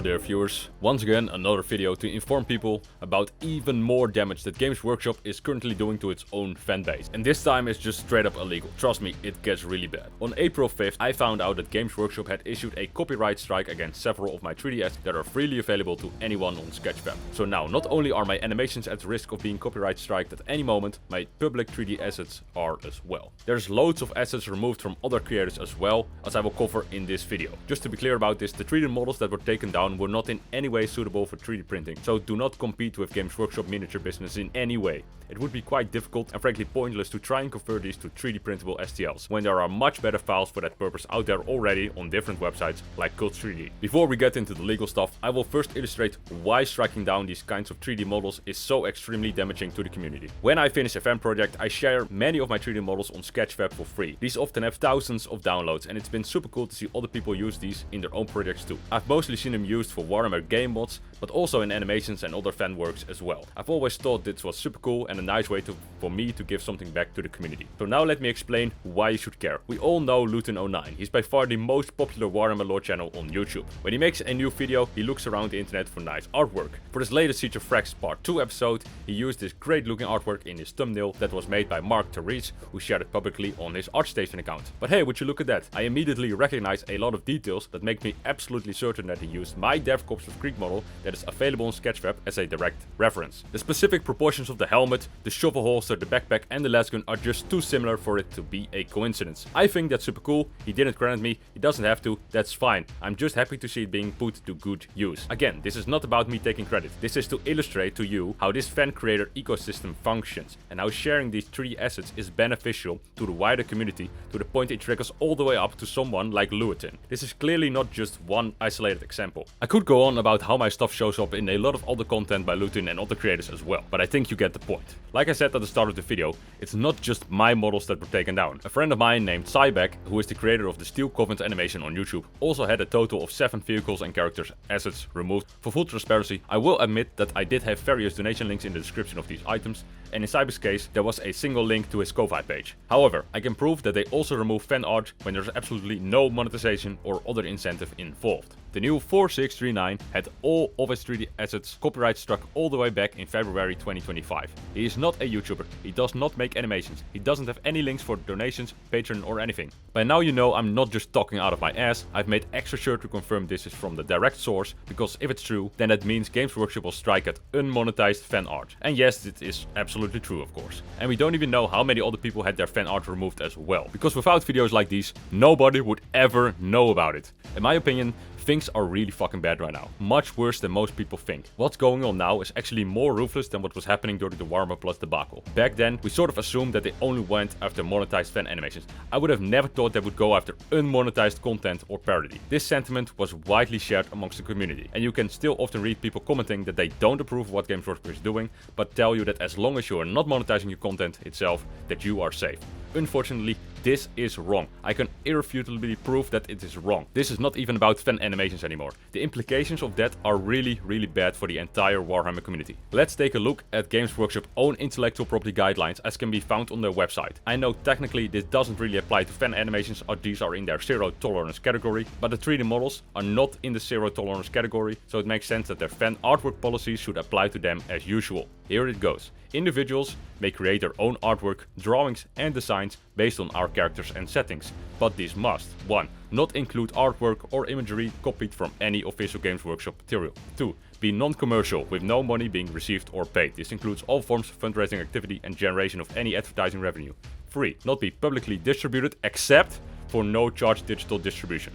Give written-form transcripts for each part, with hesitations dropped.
Hello dear viewers, once again another video to inform people about even more damage that Games Workshop is currently doing to its own fanbase. And this time it's just straight up illegal, trust me, it gets really bad. On April 5th I found out that Games Workshop had issued a copyright strike against several of my 3D assets that are freely available to anyone on Sketchfab. So now, not only are my animations at risk of being copyright striked at any moment, my public 3D assets are as well. There's loads of assets removed from other creators as well, as I will cover in this video. Just to be clear about this, the 3D models that were taken down were not in any way suitable for 3D printing, so do not compete with Games Workshop miniature business in any way. It would be quite difficult and frankly pointless to try and convert these to 3D printable STLs, when there are much better files for that purpose out there already on different websites like Cult3D. Before we get into the legal stuff, I will first illustrate why striking down these kinds of 3D models is so extremely damaging to the community. When I finish a fan project, I share many of my 3D models on Sketchfab for free. These often have thousands of downloads, and it's been super cool to see other people use these in their own projects too. I've mostly seen them used for Warhammer game mods, but also in animations and other fan works as well. I've always thought this was super cool and a nice way for me to give something back to the community. So now let me explain why you should care. We all know Luton09. He's by far the most popular Warhammer lore channel on YouTube. When he makes a new video, he looks around the internet for nice artwork. For his latest Siege of Frags Part 2 episode, he used this great looking artwork in his thumbnail that was made by Mark Therese, who shared it publicly on his ArtStation account. But hey, would you look at that? I immediately recognize a lot of details that make me absolutely certain that he used my Dev Corps of Greek model that is available on Sketchfab as a direct reference. The specific proportions of the helmet, the shovel holster, the backpack and the lasgun are just too similar for it to be a coincidence. I think that's super cool. He didn't credit me, he doesn't have to, that's fine. I'm just happy to see it being put to good use. Again, this is not about me taking credit. This is to illustrate to you how this fan creator ecosystem functions and how sharing these 3D assets is beneficial to the wider community to the point it triggers all the way up to someone like Lewitton. This is clearly not just one isolated example. I could go on about how my stuff shows up in a lot of other content by Luton and other creators as well, but I think you get the point. Like I said at the start of the video, it's not just my models that were taken down. A friend of mine named Cybeck, who is the creator of the Steel Covenant animation on YouTube, also had a total of 7 vehicles and characters assets removed. For full transparency, I will admit that I did have various donation links in the description of these items, and in Cybeck's case, there was a single link to his Ko-Fi page. However, I can prove that they also remove fan art when there's absolutely no monetization or other incentive involved. The new 4639 had all of his 3D assets copyright struck all the way back in February 2025. He is not a YouTuber, he does not make animations, he doesn't have any links for donations, Patreon or anything. By now you know I'm not just talking out of my ass, I've made extra sure to confirm this is from the direct source, because if it's true, then that means Games Workshop will strike at unmonetized fan art. And yes, it is absolutely true of course. And we don't even know how many other people had their fan art removed as well, because without videos like these, nobody would ever know about it. In my opinion, things are really fucking bad right now. Much worse than most people think. What's going on now is actually more ruthless than what was happening during the Warhammer Plus debacle. Back then, we sort of assumed that they only went after monetized fan animations. I would have never thought they would go after unmonetized content or parody. This sentiment was widely shared amongst the community, and you can still often read people commenting that they don't approve of what Games Workshop is doing, but tell you that as long as you are not monetizing your content itself, that you are safe. Unfortunately, this is wrong. I can irrefutably prove that it is wrong. This is not even about fan animations anymore. The implications of that are really bad for the entire Warhammer community. Let's take a look at Games Workshop's own intellectual property guidelines as can be found on their website. I know technically this doesn't really apply to fan animations, or these are in their zero tolerance category, but the 3D models are not in the zero tolerance category, so it makes sense that their fan artwork policies should apply to them as usual. Here it goes. Individuals may create their own artwork, drawings and designs based on our characters and settings, but these must 1. Not include artwork or imagery copied from any official Games Workshop material. 2. Be non-commercial, with no money being received or paid. This includes all forms of fundraising activity and generation of any advertising revenue. 3. Not be publicly distributed except for no charge digital distribution.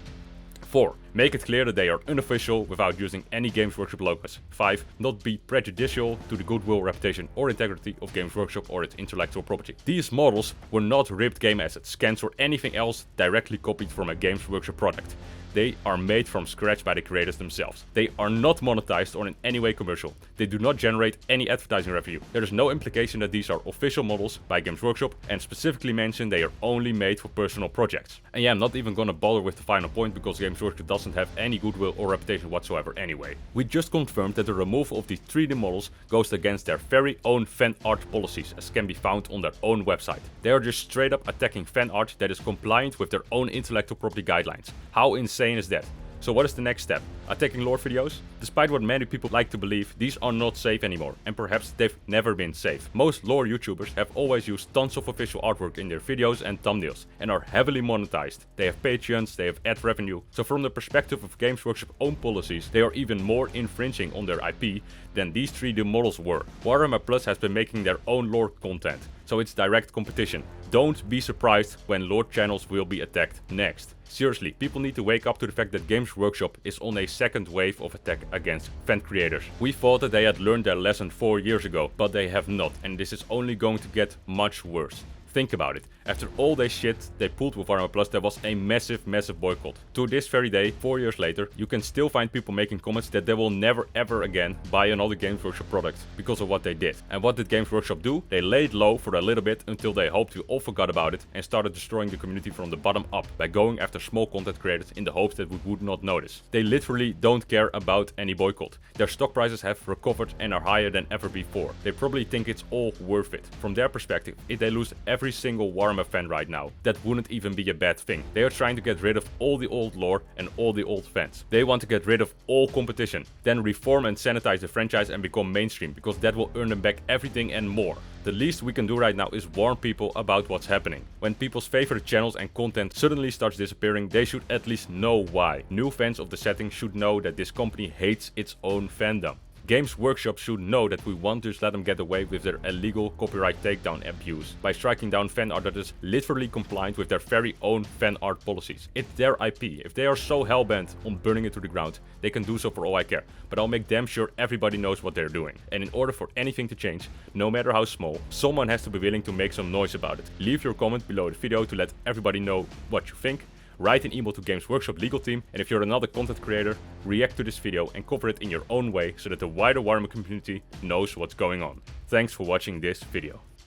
4. Make it clear that they are unofficial without using any Games Workshop logos. 5. Not be prejudicial to the goodwill, reputation or integrity of Games Workshop or its intellectual property. These models were not ripped game assets, scans or anything else directly copied from a Games Workshop product. They are made from scratch by the creators themselves. They are not monetized or in any way commercial. They do not generate any advertising revenue. There is no implication that these are official models by Games Workshop, and specifically mention they are only made for personal projects. And yeah, I'm not even gonna bother with the final point because Games Workshop doesn't have any goodwill or reputation whatsoever anyway. We just confirmed that the removal of these 3D models goes against their very own fan art policies, as can be found on their own website. They are just straight up attacking fan art that is compliant with their own intellectual property guidelines. How insane is that? So what is the next step? Attacking lore videos? Despite what many people like to believe, these are not safe anymore, and perhaps they've never been safe. Most lore YouTubers have always used tons of official artwork in their videos and thumbnails, and are heavily monetized. They have Patreons, they have ad revenue, so from the perspective of Games Workshop's own policies, they are even more infringing on their IP than these 3D models were. Warhammer Plus has been making their own lore content, so it's direct competition. Don't be surprised when lore channels will be attacked next. Seriously, people need to wake up to the fact that Games Workshop is on a second wave of attack against fan creators. We thought that they had learned their lesson 4 years ago, but they have not, and this is only going to get much worse. Think about it. After all this shit they pulled with Warhammer Plus, there was a massive boycott. To this very day, 4 years later, you can still find people making comments that they will never ever again buy another Games Workshop product because of what they did. And what did Games Workshop do? They laid low for a little bit until they hoped we all forgot about it and started destroying the community from the bottom up by going after small content creators in the hopes that we would not notice. They literally don't care about any boycott. Their stock prices have recovered and are higher than ever before. They probably think it's all worth it. From their perspective, if they lose every single Warhammer fan right now, that wouldn't even be a bad thing. They are trying to get rid of all the old lore and all the old fans. They want to get rid of all competition, then reform and sanitize the franchise and become mainstream, because that will earn them back everything and more. The least we can do right now is warn people about what's happening. When people's favorite channels and content suddenly starts disappearing, they should at least know why. New fans of the setting should know that this company hates its own fandom. Games Workshop should know that we won't just let them get away with their illegal copyright takedown abuse by striking down fan art that is literally compliant with their very own fan art policies. It's their IP. If they are so hellbent on burning it to the ground, they can do so for all I care. But I'll make damn sure everybody knows what they're doing. And in order for anything to change, no matter how small, someone has to be willing to make some noise about it. Leave your comment below the video to let everybody know what you think. Write an email to Games Workshop legal team, and if you're another content creator, react to this video and cover it in your own way so that the wider Warhammer community knows what's going on. Thanks for watching this video.